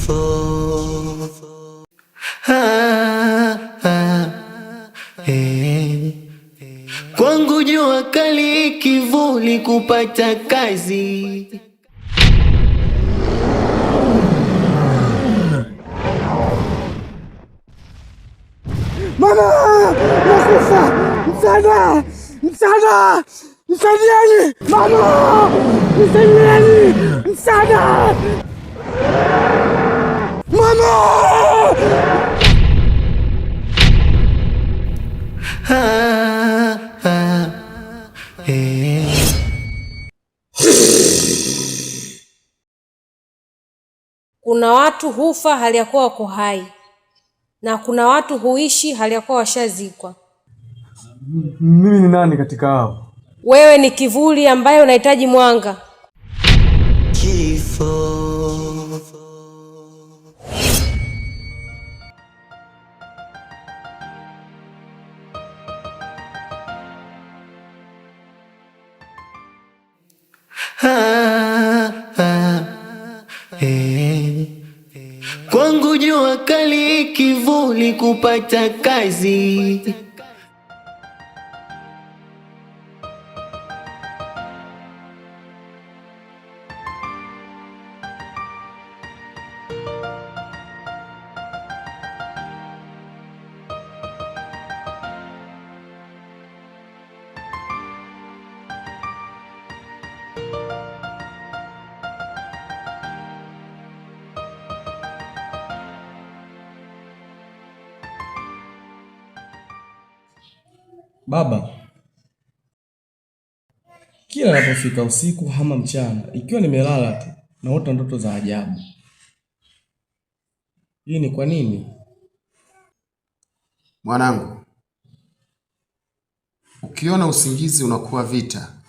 Kifo. Ah, ah, Kwangu jua kali, kivuli kupata kazi. Mama! Nakufa! Msaada! Msaada! Msaidieni! Mama! Msaidieni! Msaada! Mama! Kuna watu hufa hali ya kuwa wako hai, na kuna watu huishi hali ya kuwa washazikwa. Mimi ni nani katika hao? Wewe ni kivuli ambaye unahitaji mwanga. Kifo. Kwangu jua kali, kivuli kupata kazi. Baba, kila napofika usiku ama mchana, ikiwa nimelala tu, naota ndoto za ajabu. Hii ni kwa nini? Mwanangu, ukiona usingizi unakuwa vita,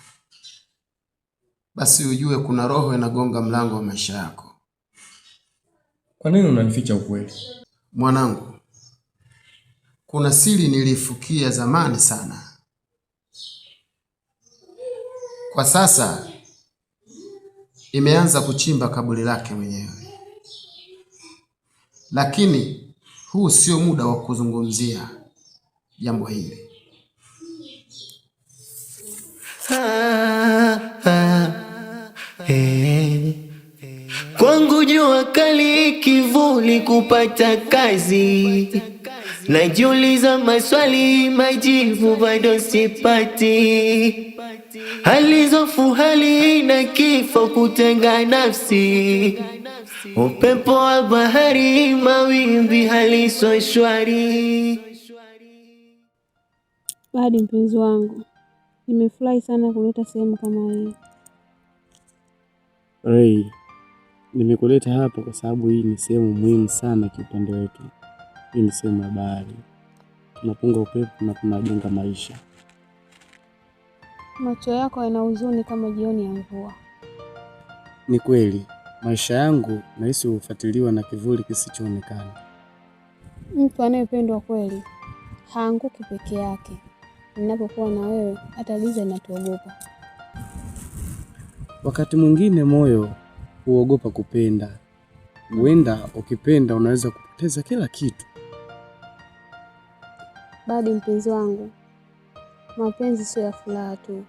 basi ujue kuna roho inagonga mlango wa maisha yako. Kwa nini unanificha ukweli? Mwanangu, kuna siri nilifukia zamani sana. Kwa sasa imeanza kuchimba kaburi lake mwenyewe. Lakini huu sio muda wa kuzungumzia jambo hili. Kwangu jua kali, kivuli kupata kazi. Najiuliza maswali, majibu bado sipati. Halizofu hali na kifo kutenga nafsi. Upepo wa bahari, mawimbi haliso shwari. Hadi mpenzi wangu, nimefurahi sana kuleta sehemu kama hii. Ray, nimekuleta hapa kwa sababu hii ni sehemu muhimu sana kiupande wetu. Hii ni sehemu ya bahari. Tunapunga upepo na tunajenga maisha. Macho yako yana huzuni kama jioni ya mvua. Ni kweli, maisha yangu nahisi hufuatiliwa na kivuli kisichoonekana. Mtu anayependwa kweli haanguki peke yake. Ninapokuwa na wewe, hata giza linatuogopa. Wakati mwingine moyo huogopa kupenda. Huenda ukipenda unaweza kupoteza kila kitu. Bado mpenzi wangu, mapenzi sio ya furaha tu.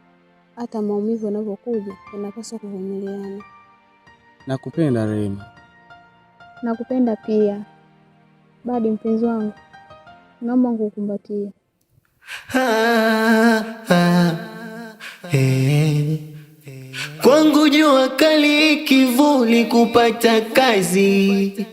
Hata maumivu yanapokuja yanapaswa kuvumiliana. Nakupenda Rema. Nakupenda pia. Bado mpenzi wangu, naomba nikukumbatie. Kwangu jua kali, kivuli kupata kazi.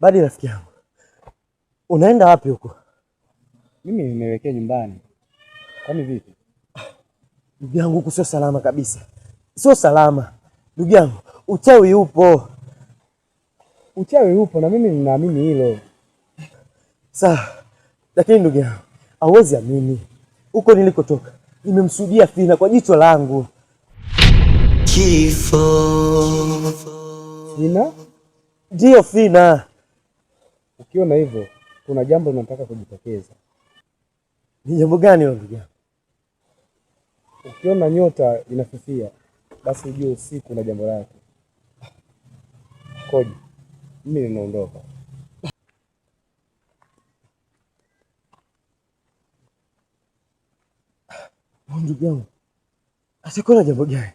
Badi rafiki yangu, unaenda wapi huko? Mimi nimeelekea nyumbani. Kwani vipi? Ndugu yangu, huku sio salama kabisa, sio salama ndugu yangu. Uchawi upo. Uchawi upo na mimi ninaamini hilo. Sawa, lakini ndugu yangu, hauwezi amini, huko nilikotoka nimemshuhudia Fina kwa jicho langu. Kifo. Fina? Ndio Fina. Ukiona hivyo, kuna jambo linataka kujitokeza. Ni jambo gani ndugu yangu? Ukiona nyota inafifia, basi ujue usiku na jambo lake. Koji, mimi ninaondoka. Ndugu yangu, atakuwa na jambo gani?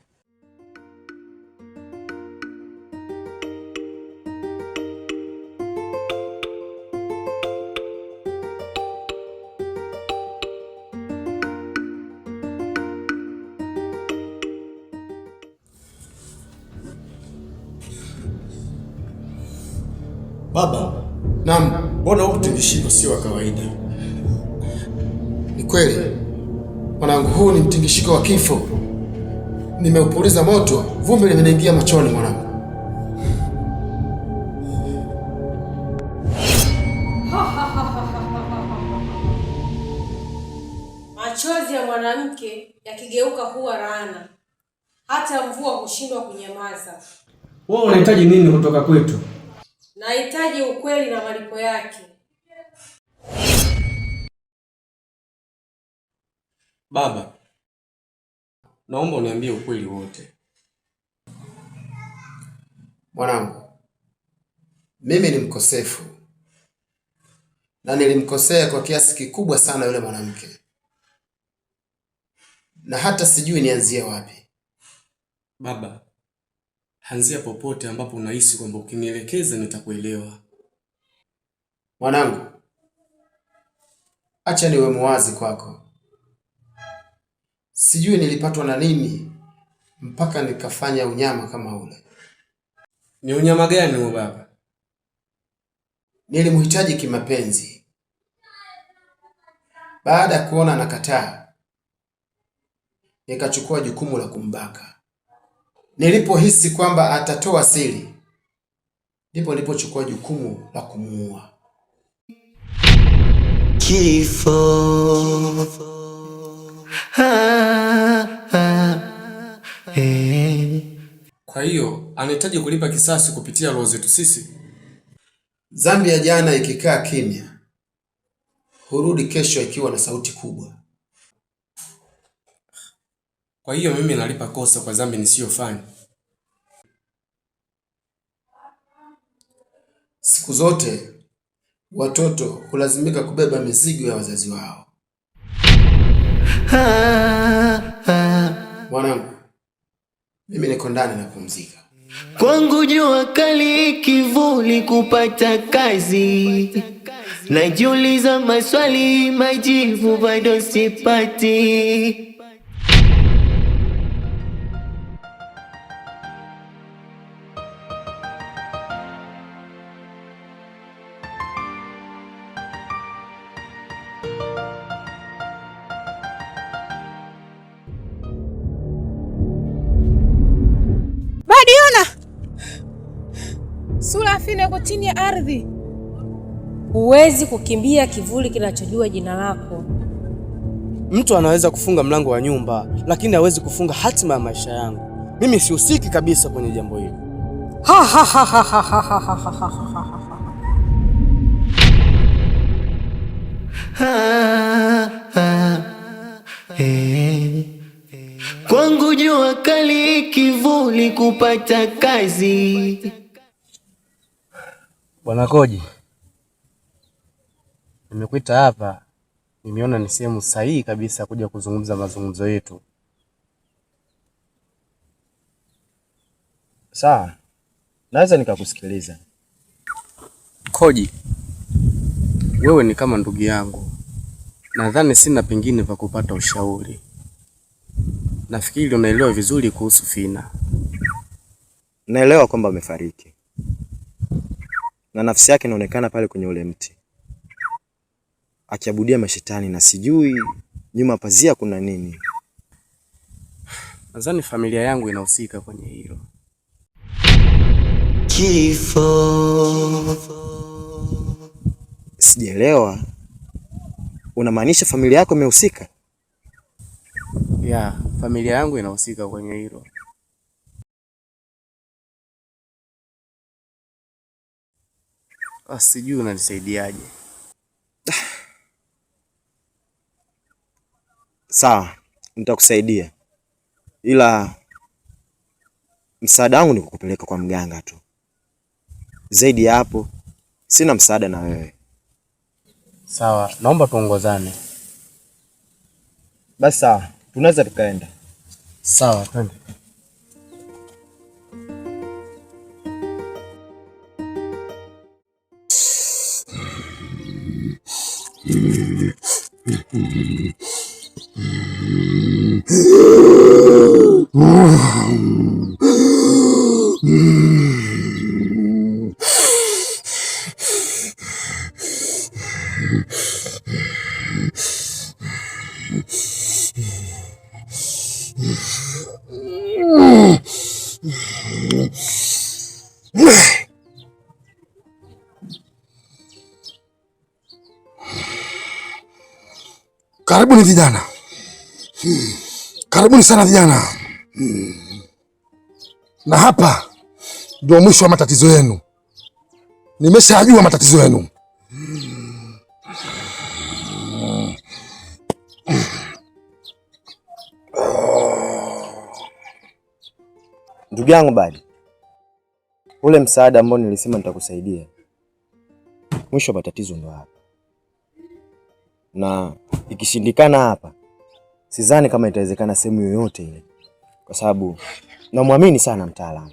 Baba. Naam. Mbona huu mtingishiko sio wa kawaida? Ni kweli mwanangu, huu ni mtingishiko wa kifo. Nimeupuliza moto, vumbi limeniingia machoni mwanangu. Machozi ya mwanamke yakigeuka kuwa laana, hata mvua hushindwa kunyamaza. Wewe unahitaji nini kutoka kwetu? Nahitaji ukweli na malipo yake. Baba, naomba uniambie ukweli wote. Mwanangu, mimi ni mkosefu na nilimkosea kwa kiasi kikubwa sana yule mwanamke, na hata sijui nianzie wapi. Baba, anzia popote ambapo unahisi kwamba ukinielekeza nitakuelewa. Mwanangu, acha niwe muwazi kwako. Sijui nilipatwa na nini mpaka nikafanya unyama kama ule. Ni unyama gani huo baba? Nilimhitaji kimapenzi. Baada ya kuona nakataa, nikachukua jukumu la kumbaka. Nilipohisi kwamba atatoa siri, ndipo nilipochukua jukumu la kumuua. Kifo. Kwa hiyo anahitaji kulipa kisasi kupitia roho zetu sisi. Dhambi ya jana ikikaa kimya, hurudi kesho ikiwa na sauti kubwa. Kwa hiyo mimi nalipa kosa kwa dhambi nisiyofanya. Siku zote watoto hulazimika kubeba mizigo ya wazazi wao. Mwanangu, mimi niko ndani napumzika. Kwangu jua kali, kivuli kupata kazi. Najiuliza maswali, majibu bado sipati. Sura Fina yuko chini ya ardhi. Huwezi kukimbia kivuli kinachojua jina lako. Mtu anaweza kufunga mlango wa nyumba, lakini hawezi kufunga hatima ya maisha yangu. Mimi sihusiki kabisa kwenye jambo hili. Kwangu jua kali, kivuli kupata kazi. Bwana Koji, nimekuita hapa, nimeona ni sehemu sahihi kabisa kuja kuzungumza mazungumzo yetu. Sawa, naweza nikakusikiliza. Koji, wewe ni kama ndugu yangu. Nadhani sina pengine pa kupata ushauri. Nafikiri unaelewa vizuri kuhusu Fina. Naelewa kwamba amefariki. na nafsi yake inaonekana pale kwenye ule mti akiabudia mashetani, na sijui nyuma pazia kuna nini. Nadhani familia yangu inahusika kwenye hilo. Kifo. Sijaelewa. Unamaanisha familia yako imehusika? Ya, familia yangu inahusika kwenye hilo. Sijui unanisaidiaje. Sawa, nitakusaidia. Ila msaada wangu ni kukupeleka kwa mganga tu. Zaidi ya hapo sina msaada na wewe. Sawa, naomba tuongozane. Basi sawa, tunaweza tukaenda. Sawa, twende. Karibuni vijana. Karibuni sana vijana. Na hapa ndio mwisho wa matatizo yenu. Nimeshajua matatizo yenu. Ndugu yangu Badi, ule msaada ambao nilisema nitakusaidia, mwisho wa matatizo ndio hapa. Na ikishindikana hapa, sidhani kama itawezekana sehemu yoyote ile, kwa sababu namwamini sana mtaalamu.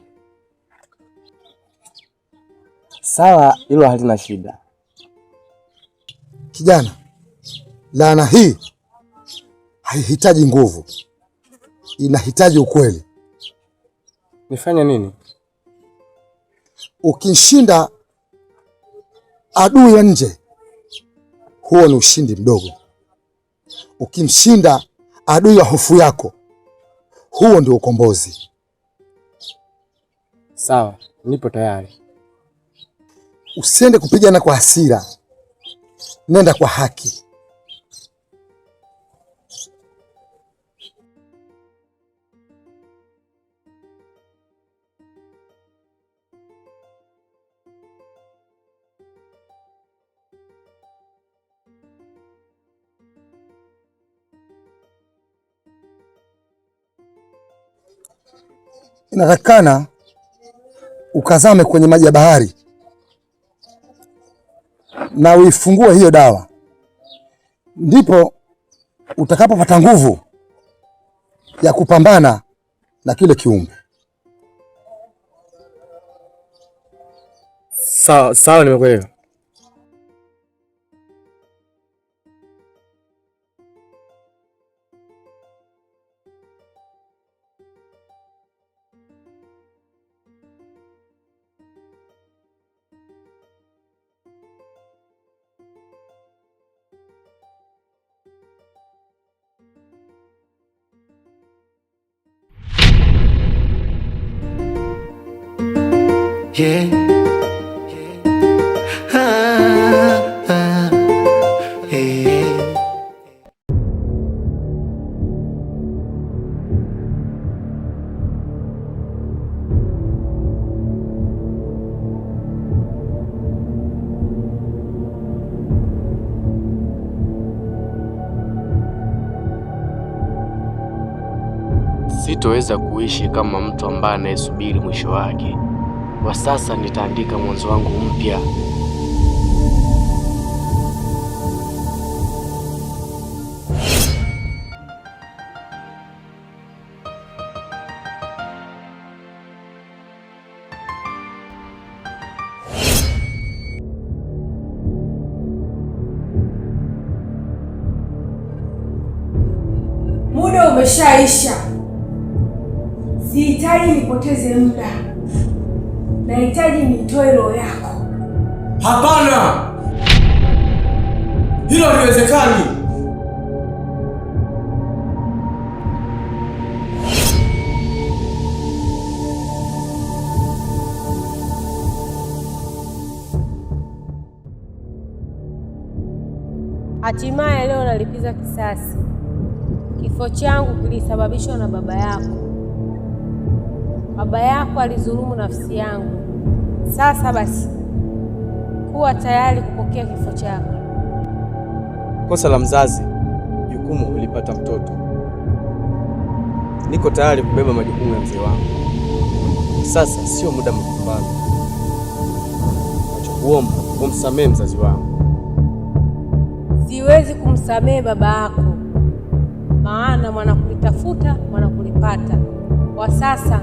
Sawa, hilo halina shida. Kijana, laana hii haihitaji nguvu, inahitaji ukweli. Nifanye nini? Ukishinda adui wa nje, huo ni ushindi mdogo. Ukimshinda adui wa hofu yako, huo ndio ukombozi. Sawa, nipo tayari. Usiende kupigana kwa hasira, nenda kwa haki. Inatakikana ukazame kwenye maji ya bahari na uifungue hiyo dawa, ndipo utakapopata nguvu ya kupambana na kile kiumbe. Sawa, nimekuelewa. Yeah. Hey. Sitoweza kuishi kama mtu ambaye anayesubiri mwisho wake. Kwa sasa nitaandika mwanzo wangu mpya. Muda umeshaisha. Sihitaji nipoteze muda. Nahitaji nitoe roho yako Hapana, hilo haliwezekani. Hatimaye leo nalipiza kisasi. Kifo changu kilisababishwa na baba yako. Baba yako alizulumu nafsi yangu. Sasa basi, kuwa tayari kupokea kifo chako. Kosa la mzazi, jukumu ulipata mtoto. Niko tayari kubeba majukumu ya mzee wangu. Sasa sio muda mapambano. Nachokuomba umsamehe mzazi wangu. Siwezi kumsamehe baba yako, maana mwana kulitafuta mwana kulipata. Kwa sasa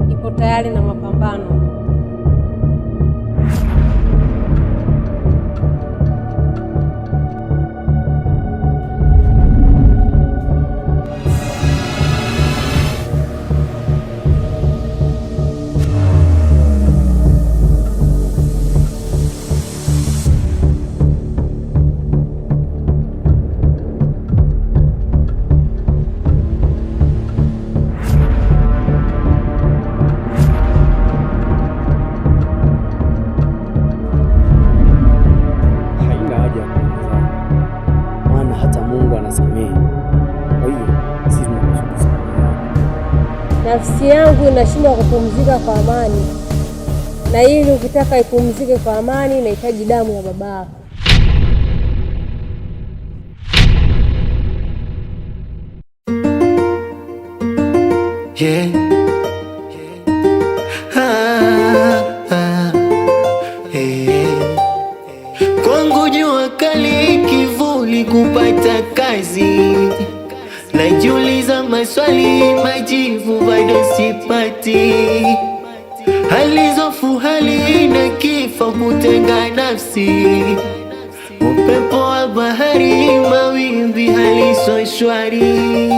nipo tayari na mapambano. Nafsi yangu inashindwa kupumzika kwa amani, na ili ukitaka ipumzike kwa amani inahitaji damu ya babako. Yeah. Kwangu jua kali kivuli kupata kazi, najiuliza maswali majibu bado sipati. Halizofu hali na kifo kutenga nafsi, upepo wa bahari mawimbi haliso shwari.